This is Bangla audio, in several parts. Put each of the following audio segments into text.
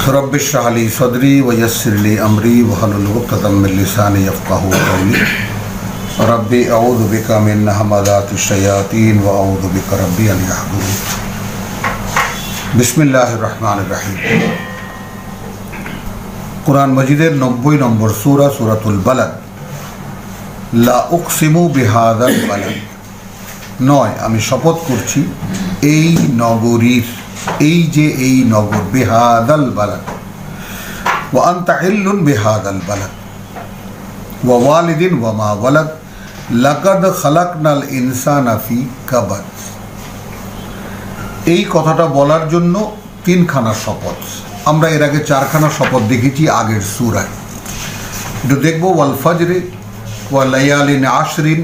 रब्बि इश्रह ली सदरी व यस्सिर ली अमरी वहलुल उक़दतम मिन लिसानी यफ़क़हू क़ौली रब्बि अऊज़ु बिका मिन हमाज़ातिश शयातीन व अऊज़ु बिका रब्बि अन यहदून। बिस्मिल्लाहिर रहमानिर रहीम। कुरान मजीदेर 90 নম্বর सूरा सूरतुल बलद। ला उक़सिमु बिहाज़ाल बलद, নয় আমি শপথ করছি এই নগরীর, এই যে এই নগর, বিহাদাল বালাদ ওয়া আনতা হিল্লুন বিহাদাল বালাদ ওয়া ওয়ালিদিন ওয়া মা ওয়ালাদ লাকাদ খালাকনাল ইনসানা ফি কাবাদ। এই কথাটা বলার জন্য তিনখানা শপথ। আমরা এর আগে চারখানা শপথ দেখেছি আগের সূরায়। একটু দেখবো, ওয়াল ফজরে ওয়া লায়ালিন আশরিন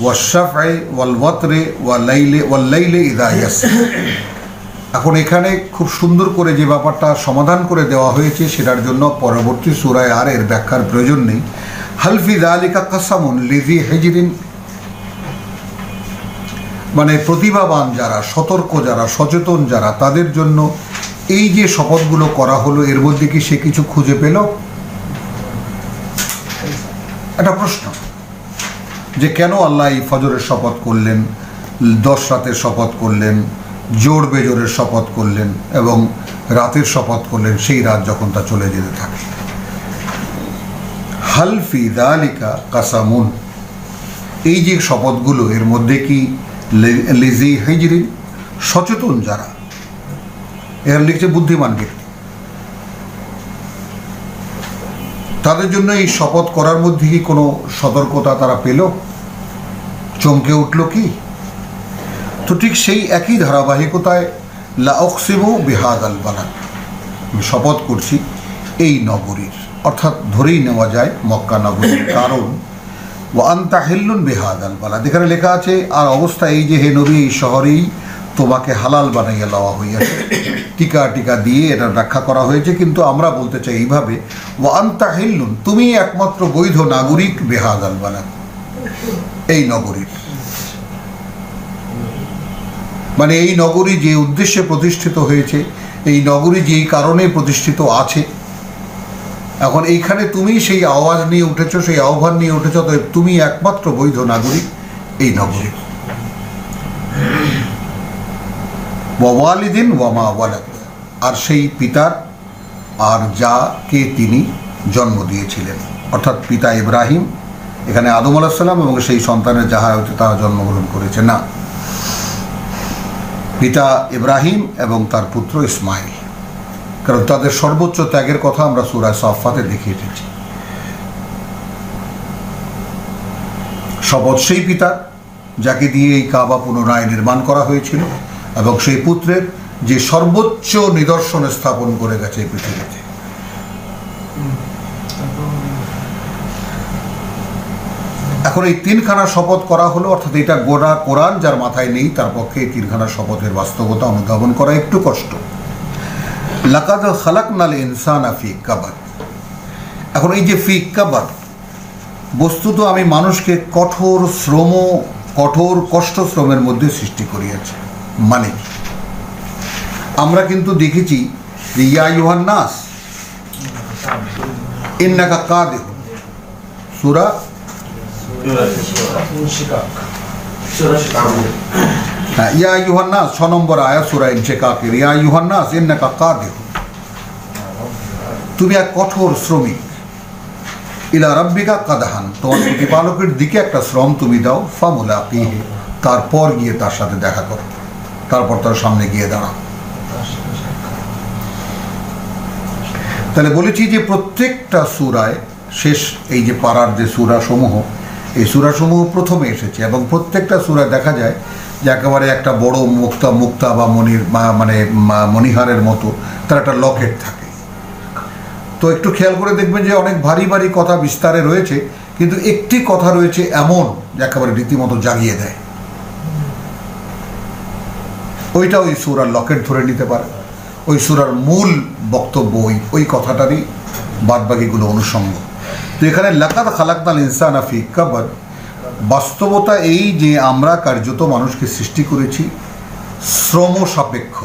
ওয়া শাফঈ ওয়াল ওয়াতরে ওয়া লাইলে ইযা ইয়াসর। এখন এখানে খুব সুন্দর করে যে ব্যাপারটা সমাধান করে দেওয়া হয়েছে সেটার জন্য পরবর্তী সূরায় আর এর ব্যাখ্যার প্রয়োজন নেই। হাল ফি যালিকা কাসামুন লিযি হিজরিন, মানে প্রতিভাবান যারা, সতর্ক যারা, সচেতন যারা, তাদের জন্য এই যে শপথগুলো করা হলো, এর মধ্যে কি সে কিছু খুঁজে পেল? একটা প্রশ্ন যে কেন আল্লাহ এই ফজরের শপথ করলেন, 10 রাতের শপথ করলেন, জোর বেজোরের শপথ করলেন এবং রাতের শপথ করলেন সেই রাত যখন তা চলে যেতে থাকে। হাল ফি যালিকা কাসামুন, এই যে শপথগুলো এর মধ্যে কি লিযি হিজরিন, সচেতন যারা, এখানে লিখছে বুদ্ধিমান ব্যক্তি, তাদের জন্য এই শপথ করার মধ্যে কি কোনো সতর্কতা তারা পেল, চমকে উঠল কি? তো ঠিক সেই একই ধারাবাহিকতায় লা উকসিমু বিহাদাল বালাদ, আমি শপথ করছি এই নগরীর, অর্থাৎ ধরেই নেওয়া যায় মক্কা নগরীর, কারণ ওয়া আনতা হিল্লুন বিহাদাল বালাদ, এখানে লেখা আছে আর অবস্থা এই যে হে নবী, এই শহরেই তোমাকে হালাল বানাইয়া লওয়া হইয়াছে। টিকা দিয়ে এটা ব্যাখ্যা করা হয়েছে, কিন্তু আমরা বলতে চাই এইভাবে, ওয়া আনতা হিল্লুন, তুমি একমাত্র বৈধ নাগরিক বিহাদাল বালাদ, এই নগরীর। মানে এই নগরী যে উদ্দেশ্যে প্রতিষ্ঠিত হয়েছে, এই নগরী যেই কারণে প্রতিষ্ঠিত আছে, এখন এইখানে তুমি সেই আওয়াজ নিয়ে উঠেছো, সেই আহ্বান নিয়ে উঠেছো, তো তুমি একমাত্র বৈধ নাগরিক এই নগরী। ওয়া ওয়ালিদিন ওয়া মা ওয়ালাদ, আর সেই পিতার আর যাকে তিনি জন্ম দিয়েছিলেন, অর্থাৎ পিতা ইব্রাহিম, এখানে আদম আলাইহিস সালাম এবং সেই সন্তানের যাহা হচ্ছে তারা জন্মগ্রহণ করেছে না, পিতা ইব্রাহিম এবং তার পুত্র ইসমাইল, কারণ তাদের সর্বোচ্চ ত্যাগের কথা আমরা সূরা সাফফাতে দেখিয়ে এসেছি। শপথ সেই পিতার যাকে দিয়ে এই কাবা পুনরায় নির্মাণ করা হয়েছিল, এবং সেই পুত্রের যে সর্বোচ্চ নিদর্শন স্থাপন করে গেছে এই পৃথিবীতে। এখন এই তিনখানা শপথ করা হলো, অর্থাৎ এটা গোটা কোরআন যার মাথায় নেই তার পক্ষে এই তিনখানা শপথের বাস্তবতা অনুধাবন করা একটু কষ্ট। লাকাদ খালাকনাল ইনসানা ফি কাবাদ, এখন এই যে ফি কাবাদ, বস্তুত আমি মানুষকে কঠোর শ্রম, কঠোর কষ্ট শ্রমের মধ্যে সৃষ্টি করিয়াছি। মানে আমরা কিন্তু দেখেছি যে ইয়া আইয়ুহান নাস ইন্নাকা কাদিহ, সূরা ইয়া আইয়ুহান নাস 6 নম্বর আয়াত সূরা ইনশিকাকের, ইয়া আইয়ুহান নাস ইন্নাকা কাদিহ, তুমি এক কঠোর শ্রমিক, ইলা রাব্বিকা কাদহান, তোমার প্রতিপালকের দিকে একটা শ্রম তুমি দাও, ফামুলাকিহি, তারপর গিয়ে তার সাথে দেখা করো, তারপর তার সামনে গিয়ে দাঁড়াও। তাহলে বলেছি যে প্রত্যেকটা সূরায় শেষ এই যে পারার যে সূরাসমূহ, এই সূরাসমূহ প্রথমে এসেছে, এবং প্রত্যেকটা সূরায় দেখা যায় যে একেবারে একটা বড় মুক্তা বা মণিহারের মতো তার একটা লকেট থাকে। তো একটু খেয়াল করে দেখবেন যে অনেক ভারী ভারী কথা বিস্তারে রয়েছে, কিন্তু একটি কথা রয়েছে এমন যে একেবারে রীতিমতো জাগিয়ে দেয়, ওইটা ওই সূরার লকেট ধরে নিতে পারে, ওই সূরার মূল বক্তব্য ওই কথাটারই বাদবাকিগুলো অনুষঙ্গ। তো এখানে লাকাদ খালাকনাল ইনসানা ফি কাবাদ, বাস্তবতা এই যে আমরা কার্যত মানুষকে সৃষ্টি করেছি শ্রম সাপেক্ষ,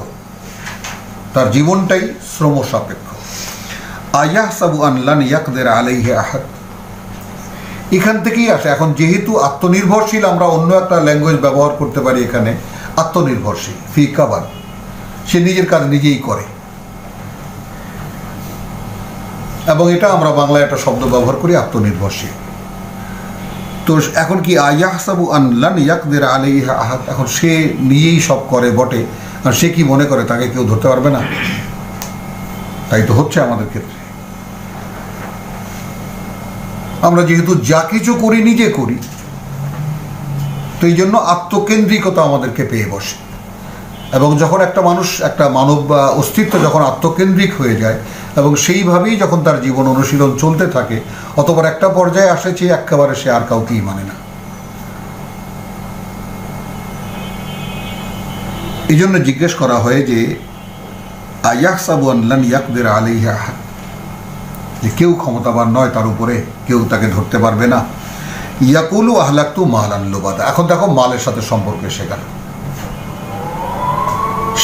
তার জীবনটাই শ্রম সাপেক্ষ। আয়াহসাবু আন লান ইয়াকদির আলাইহি আহাদ, এখান থেকেই আসে। এখন যেহেতু আত্মনির্ভরশীল, আমরা অন্য একটা ল্যাঙ্গুয়েজ ব্যবহার করতে পারি এখানে, আত্মনির্ভরশীল ফি কাবাদ, সে নিজের কাজ নিজেই করে। এবং এটা আমরা বাংলায় একটা শব্দ ব্যবহার করি, আত্মনির্ভরশীল। তো এখন কি আয়াহসাবু আন লান ইয়াকদির আলাইহি আহাদ, এখন সে নিজেই সব করে বটে, আর সে কি মনে করে তাকে কেউ ধরতে পারবে না? তাই তো হচ্ছে আমাদের ক্ষেত্রে। আমরা যেহেতু যা কিছু করি নিজে করি, তো এই জন্য আত্মকেন্দ্রিকতা আমাদেরকে পেয়ে বসে। এবং যখন একটা মানুষ, একটা মানব অস্তিত্ব যখন আত্মকেন্দ্রিক হয়ে যায় এবং সেইভাবেই যখন তার জীবন অনুশীলন চলতে থাকে, অতবার একটা পর্যায়ে আসে যে একেবারে সে আর কাউকেই মানে না। এই জন্য জিজ্ঞেস করা হয় যে আয়াহসাবু আন লান ইয়াকদির আলাইহি আহাদ, যে কেউ ক্ষমতাবান নয় তার উপরে, কেউ তাকে ধরতে পারবে না। ইয়াকুলু আহলাকতু মালান লুবাদা, এখন দেখো মালের সাথে সম্পর্ক এসে গেল।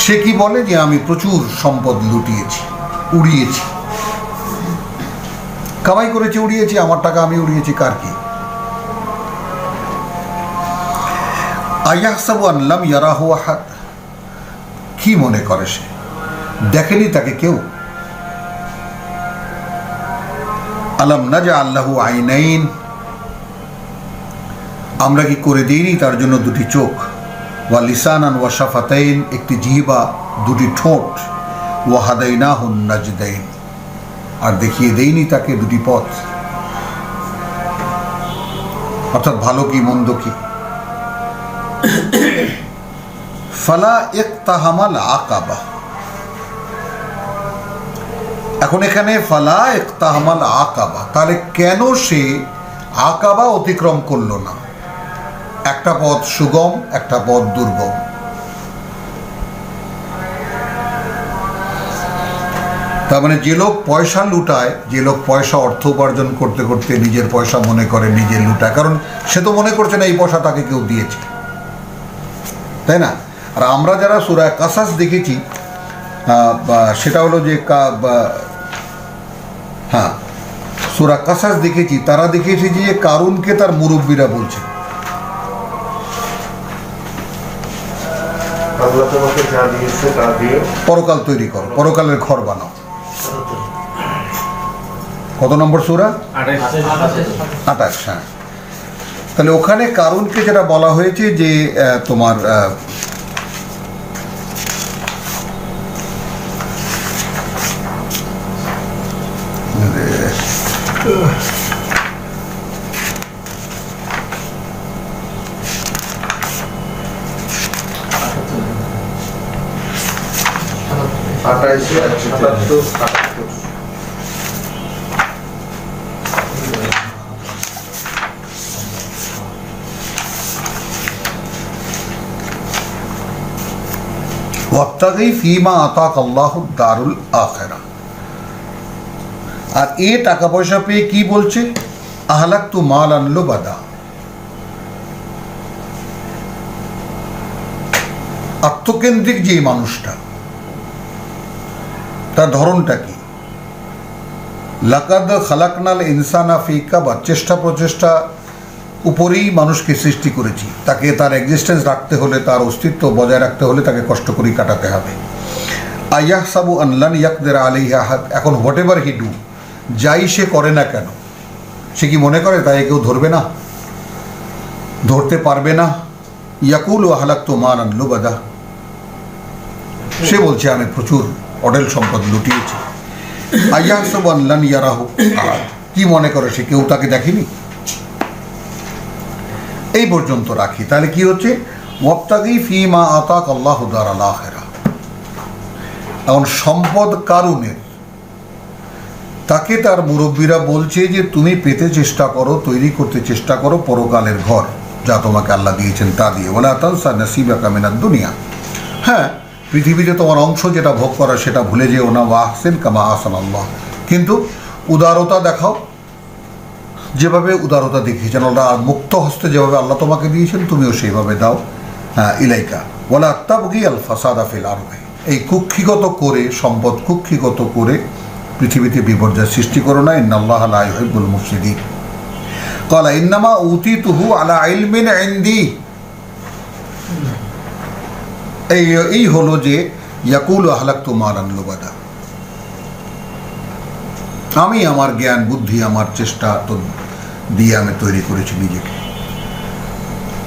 সে কি বলে যে আমি প্রচুর সম্পদ লুটিয়েছি, উড়িয়েছি, কামাই করেছি, উড়িয়েছি, আমার টাকা আমি উড়িয়েছি, কার কি? আয়াহসাবু আন লাম ইয়ারাহু আহাদ, কি মনে করে সে দেখেনি তাকে কেউ? আলাম নাজআল লাহু আইনাইন, আমরা কি করে দিইনি তার জন্য দুটি চোখ, ওয়া লিসানান ওয়া শাফাতাইন, একটি জিহ্বা, দুটি ঠোঁট, ওয়া হাদাইনাহুন নাজদাইন, আর দেখিয়ে দেইনি তাকে দুটি পথ, অর্থাৎ ভালো কি মন্দ কি। ফালা ইকতাহামাল আকাবা, এখন এখানে ফালা ইকতাহামাল আকাবা, তাহলে কেন সে আকাবা অতিক্রম করলো না? একটা পথ সুগম, একটা পথ দুর্গম। তার মানে যে লোক পয়সা লুটায়, যে লোক পয়সা অর্থ উপার্জন করতে করতে নিজের পয়সা মনে করে নিজে লুটায়, কারণ সে তো মনে করছে না এই পয়সা তাকে কেউ দিয়েছে, তাই না? আর আমরা যারা সূরা কাসাস দেখেছি, সেটা হলো যে হ্যাঁ, সূরা কাসাস দেখেছি, তারা দেখেছি যে কারুনকে তার মুরব্বীরা বলছে আল্লাহ তোমাকে যা দিয়েছে তা দিয়ে পরকাল তৈরি করো, পরকালের ঘর বানাও। কত নম্বর সূরা? 28। হ্যাঁ, তাহলে ওখানে কারুনকে যেটা বলা হয়েছে যে তোমার আটাইশে 77 78 ওয়াবতাগি ফীমা আতাক আল্লাহু দারুল আখিরা, আর এ টাকা পয়সা পেয়ে কি বলছে? আহলাকতু মালান লুবাদা, আত্মকেন্দ্রিক যে মানুষটা, তার ধরনটা কি? লাকাদ খালাকনাল ইনসানা ফি কাবাদ, চেষ্টা প্রচেষ্টা উপরেই মানুষকে সৃষ্টি করেছি, তাকে তার এক্সিস্টেন্স রাখতে হলে, তার অস্তিত্ব বজায় রাখতে হলে তাকে কষ্ট করেই কাটাতে হবে। আয়াহসাবু আন লান ইয়াকদির আলাইহি আহাদ, এখন হোয়াট এভার হি ডু, যাই সে করে না কেন, সে কি মনে করে তাই কেউ ধরবে না, ধরতে পারবে না? ইয়াকুলু আহলাকতু মালান লুবাদা, সে বলছে আমি প্রচুর অঢেল সম্পদ লুটিয়েছি। আয়াহসাবু আন লান ইয়ারাহু আহাদ, কি মনে করে সে কেউ তাকে দেখেনি? এই পর্যন্ত রাখি। তাহলে কি হচ্ছে? ওয়াবতাগি ফীমা আতাক আল্লাহু দারাল আখিরা, এখন সম্পদ কারুনের, তাকে তার মুরব্বীরা বলছে যে তুমি পেতে চেষ্টা করো, তৈরি করতে চেষ্টা করো পরকালের ঘর, যা তোমাকে আল্লাহ দিয়েছেন তা দিয়ে। ওয়ালা তানসা নাসিবাকা মিনাদ দুনিয়া, হ্যাঁ পৃথিবীতে তোমার অংশ যেটা ভোগ করা সেটা ভুলে যেও না। ওয়া আহসিন কামা আহসান আল্লাহ, কিন্তু উদারতা দেখাও যেভাবে উদারতা দেখিয়েছেন আল্লাহ, মুক্ত হস্তে যেভাবে আল্লাহ তোমাকে দিয়েছেন তুমিও সেইভাবে দাও। হ্যাঁ, ইলাইকা ওয়ালা তাবগি আল ফাসাদা ফিল আরদি, এই কুক্ষিগত করে, সম্পদ কুক্ষিগত করে পৃথিবীতে বিপর্যয় সৃষ্টি করো না, ইন্নাল্লাহা লা ইউহিব্বুল মুফসিদিন। ক্বালা ইন্নামা উতীতুহু আলা ইলমিন ইনদি। এই হলো যে ইয়াকুলু আহলাকতু মালান লুবাদা, আমি আমার জ্ঞান বুদ্ধি আমার চেষ্টা তো দিয়ে আমি তৈরি করেছি নিজেকে,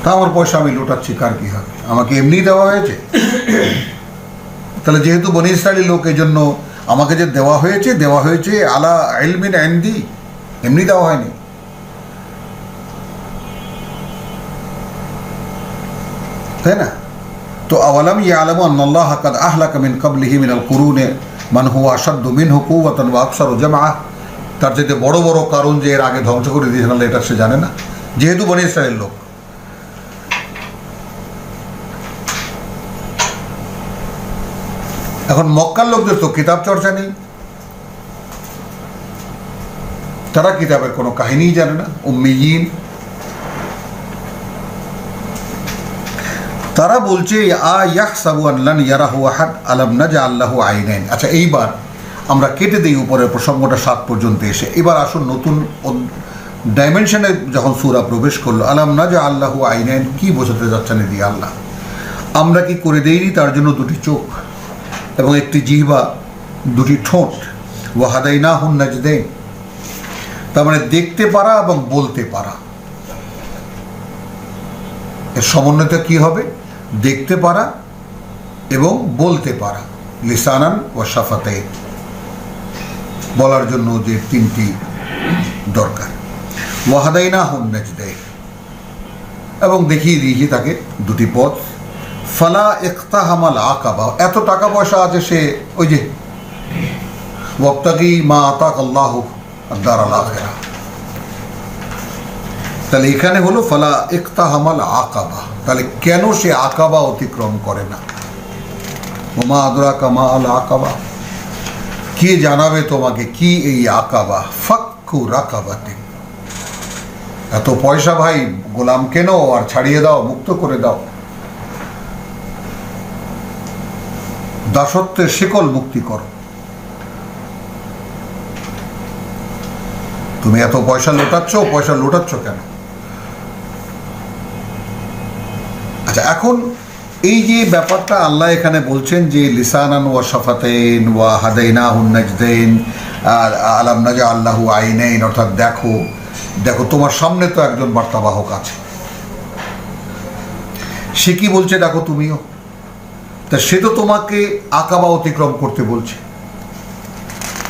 তা আমার পয়সা আমি লুটাচ্ছি, কার কি হবে? আমাকে এমনি দেওয়া হয়েছে। তাহলে যেহেতু বনি ইসরায়েলের লোক, এই জন্য আমাকে যে দেওয়া হয়েছে আলা ইলমিন ইনদি, এমনি দেওয়া হয়নি। তাই না? তো আওয়ালাম ইয়ালামু আন্নাল্লাহা কাদ আহলাকা মিন ক্বাবলিহি মিনাল কুরুনি মান হুয়া আশাদ্দু মিনহু কুওয়াতান ওয়া আকসারু জামআ। তার চাইতে বড় বড় কারণ যে এর আগে ধ্বংস করে দিয়েছেন আল্লাহ, এটা সে জানে না, যেহেতু বনি ইসরায়েলের লোক। এখন মক্কার লোকদের তো কিতাব চর্চা নেই, তারা কিতাবের কোনো কাহিনীই জানে না, উম্মিয়িন। তারা বলছে ইয়াহসাবু আন লান ইয়ারাহু আহাদ আলাম নাজআল লাহু আইনাইন। আচ্ছা, এইবার আমরা কেটে দিই উপরের প্রসঙ্গটা 7 পর্যন্ত এসে, এবার আসুন নতুন ডাইমেনশনে যখন সূরা প্রবেশ করলো। আলাম নাজআল লাহু আইনাইন, কি বোঝাতে যাচ্ছেন এদি আল্লাহ? আমরা কি করে দেইনি তার জন্য 2টি চোখ এবং 1টি জিহ্বা, 2টি ঠোঁট। ওয়া হাদাইনাহুন নাজদাইন, তার মানে দেখতে পারা এবং বলতে পারা। এর সমন্বয়টা কি হবে? দেখতে পারা এবং বলতে পারা। লিসানান ওয়া শাফাতাইন, বলার জন্য যে 3টি দরকার। ওয়া হাদাইনাহুন নাজদাইন, এবং দেখিয়ে দিয়েছি তাকে 2টি পথ। ফালা ইকতাহামাল আকাবা, এত টাকা পয়সা আছে সে ওই যে ওয়াবতাগি মা আতাকাল্লাহু আদ-দারাল আখিরা। তাহলে এখানে হলো ফালা ইকতাহামাল আকাবা, তাহলে কেন সে আকাবা অতিক্রম করে না? ওমা আদরাকা মা আল আকাবা, কে জানাবে তোমাকে কি এই আকাবা? ফাক্কু রাকাবাতিন, এত পয়সা ভাই, গোলাম কেন আর ছাড়িয়ে দাও, মুক্ত করে দাও, দাসত্বের শিকল মুক্তি করো। তুমি এত পয়সা লুটাচ্ছ কেন? আচ্ছা, এখন এই যে ব্যাপারটা আল্লাহ এখানে বলছেন যে লিসানান ওয়া শাফাতাইন ওয়া হাদাইনাহুন নাজদাইন, আলাম নাজআল লাহু আইনাইন, অর্থাৎ দেখো তোমার সামনে তো একজন বার্তাবাহক আছে। সে কি বলছে? দেখো তুমিও। তা সে তো তোমাকে আকাবা অতিক্রম করতে বলছে,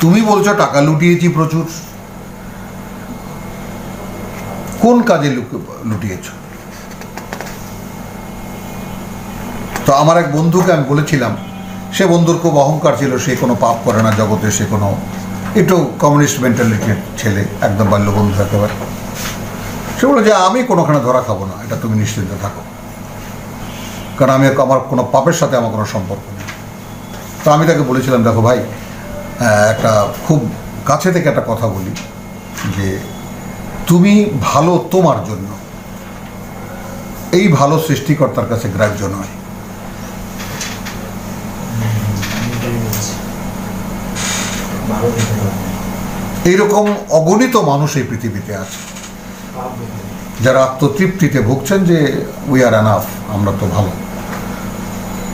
তুমি বলছো টাকা লুটিয়েছি প্রচুর। কোন কাজে লুটিয়েছ? তো আমার এক বন্ধুকে আমি বলেছিলাম, সে বন্ধুর খুব অহংকার ছিল, সে কোনো পাপ করে না জগতে, সে কোনো একটু কমিউনিস্ট মেন্টালিটির ছেলে, একদম বাল্য বন্ধু একেবারে। সে বলে যে আমি কোনোখানে ধরা খাবো না, এটা তুমি নিশ্চিন্ত থাকো, কারণ আমার কোনো পাপের সাথে আমার কোনো সম্পর্ক নেই। তো আমি তাকে বলেছিলাম, দেখো ভাই, একটা খুব কাছে থেকে একটা কথা বলি, যে তুমি ভালো তোমার জন্য, এই ভালো সৃষ্টিকর্তার কাছে গ্রাহ্য নয়। এইরকম অগণিত মানুষ এই পৃথিবীতে আছে যারা আত্মতৃপ্তিতে ভুগছেন যে উই আর এনাফ, আমরা তো ভালো।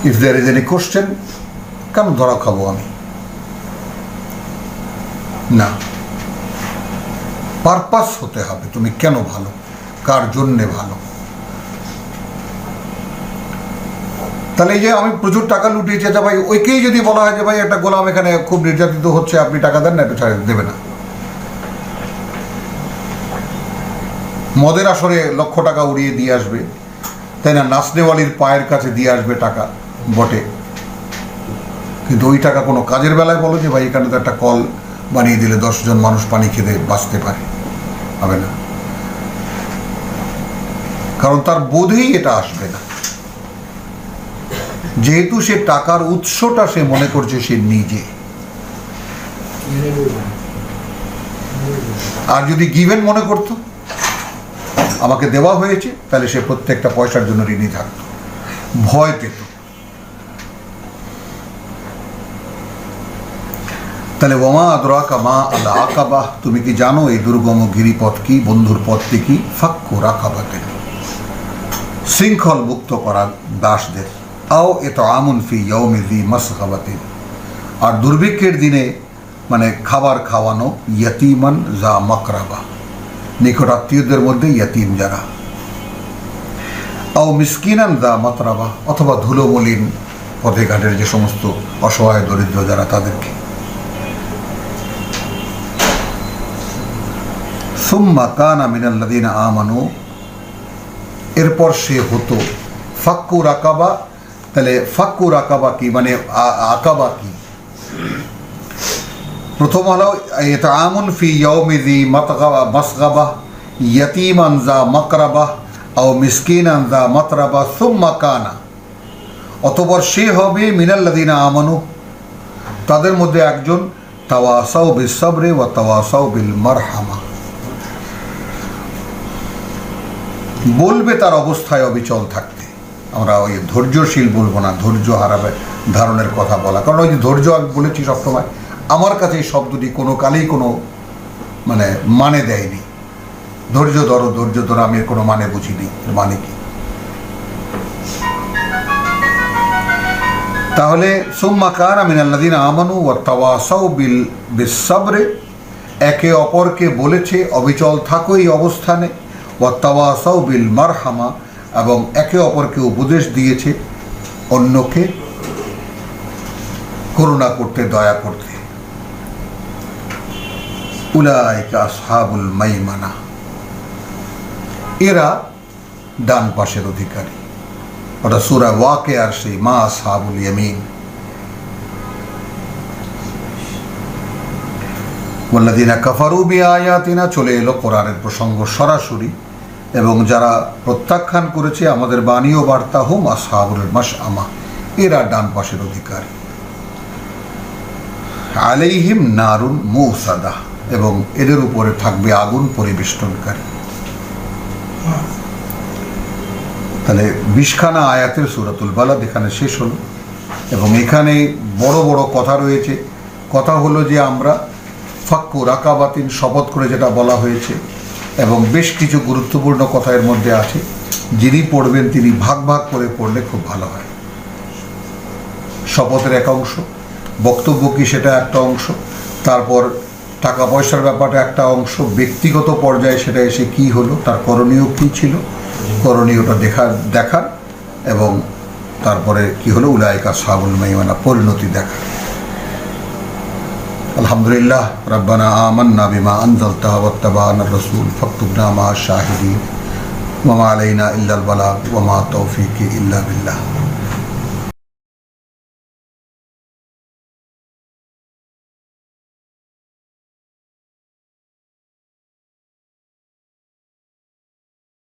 If there is any question, কেন ধরা খাবো আমি? না, পারপাস হতে হবে, তুমি কেন ভালো, কার জন্যে ভালো। তাহলে এই যে আমি প্রচুর টাকা লুটিয়েছি, আচ্ছা ভাই, ওইকেই যদি বলা হয় যে ভাই একটা গোলাম এখানে খুব নির্যাতিত হচ্ছে, আপনি টাকা দেন না, একটু ছাড়ে দেবে না। মদের আসরে লক্ষ টাকা উড়িয়ে দিয়ে আসবে, তাই না? নাচনেওয়ালির পায়ের কাছে দিয়ে আসবে টাকা বটে, কিন্তু ওই টাকা কোনো কাজের বেলায় বলো যে ভাই এখানে তো একটা কল বানিয়ে দিলে 10 জন মানুষ পানি খেতে বাঁচতে পারে, হবে না। কারণ তার বোধেই এটা আসবে না, যেহেতু সে টাকার উৎসটা সে মনে করছে সে নিজে। আর যদি গিভেন মনে করতো আমাকে দেওয়া হয়েছে, তাহলে সে প্রত্যেকটা পয়সার জন্য ঋণী থাকত, ভয় পেত। তাহলে ওমা আদরাকা মা আল আকাবাহ, তুমি কি জানো এই দুর্গম গিরিপথ কি, বন্ধুর পথটি কি? ফাক্কু রাকাবাতিন, শৃঙ্খল মুক্ত করা দাসদের। আও ইতআমুন ফি ইয়াউমি যি মাসগাবাতিন, আর দুর্ভিক্ষের দিনে মানে খাবার খাওয়ানো, ইয়াতীমান যা মাকরাবা, নিকটাত্মীয়দের মধ্যে ইয়াতীম যারা। আও মিসকিনান যা মাতরাবা, অথবা ধুলোমলিন পথে ঘাটের যে সমস্ত অসহায় দরিদ্র যারা, তাদেরকে। সুম্মা কানা মিনাল্লাযিনা আমানু, এরপর সে হতো ফাক্কু রাকাবা। তাহলে ফাক্কু রাকাবা কি মানে আকাবা কি? প্রথম হলো ইতআমুন ফি ইয়াউমি যি মাসগাবা ইয়াতীমান যা মাকরাবা আও মিসকিনান যা মাতরাবা সুম্মা কানা, অতঃপর সে হবে মিনাল্লাযিনা আমানু, তাদের মধ্যে একজন, তাওয়াসাউ বিস সাবরি ওয়া তাওয়াসাউ বিল মারহামা, বলবে তার অবস্থায় অবিচল থাকতে। আমরা ওই ধৈর্যশীল বলবো না, ধৈর্য হারাবে ধারণের কথা বলা, কারণ ওই যে ধৈর্য আমি বলেছি সবসময়, আমার কাছে এই শব্দটি কোনো কালেই কোনো মানে দেয়নি। ধৈর্য ধরো, ধৈর্য ধরো, আমি এর কোনো মানে বুঝিনি, মানে কি? তাহলে সুম্মা কানা মিনাল্লাযিনা আমানু ওয়া তাওয়াসাউ বিস সাবরি, একে অপরকে বলেছে অবিচল থাকো এই অবস্থানে, ওয়া তাওয়াসাউ বিল মারহামা, এবং একে অপরকে উপদেশ দিয়েছে অন্যকে করুণা করতে, দয়া করতে। উলাইকা আসহাবুল মাইমানা, এরা ডান পাশের অধিকারী। ওটা সূরা ওয়াকিয়ার সেই মা আসহাবুল ইয়ামিন। ওয়াল্লাযিনা কাফারু বিআয়াতিনা, চলে এলো কোরআনের প্রসঙ্গ সরাসরি, এবং যারা প্রত্যাখ্যান করেছে আমাদের বাণী ও বার্তা, হুম আসহাবুল মাশআমা, এরা ডান পাশের অধিকারী। আলাইহিম নারুন মুসাদা, এবং এদের উপরে থাকবে আগুন পরিবেষ্টনকারী। তাহলে 20খানা আয়াতের সূরাতুল বালাদ এখানে শেষ হলো, এবং এখানে বড় বড় কথা রয়েছে। কথা হলো যে আমরা ফাক্কু রাকাবাতিন শপথ করে যেটা বলা হয়েছে, এবং বেশ কিছু গুরুত্বপূর্ণ কথা এর মধ্যে আছে। যিনি পড়বেন তিনি ভাগ ভাগ করে পড়লে খুব ভালো হয়। শপথের এক অংশ, বক্তব্য কি সেটা একটা অংশ, তারপর টাকা পয়সার ব্যাপারটা একটা অংশ, ব্যক্তিগত পর্যায়ে সেটা এসে কি হলো, তার করণীয় কী ছিল, করণীয়টা দেখার, এবং তারপরে কি হলো উলাইকা আসহাবুল মাইমানা, পরিণতি দেখা। আলহামদুলিল্লাহ, রাব্বানা আমান্না বিমা আনজালতা ওয়াত্তাবা'নার রাসূল ফাকতুবনা মা শাহিদিন ওয়া মা আলাইনা ইল্লাল বালাগ ওয়া মা তাওফীকি ইল্লা বিল্লাহ।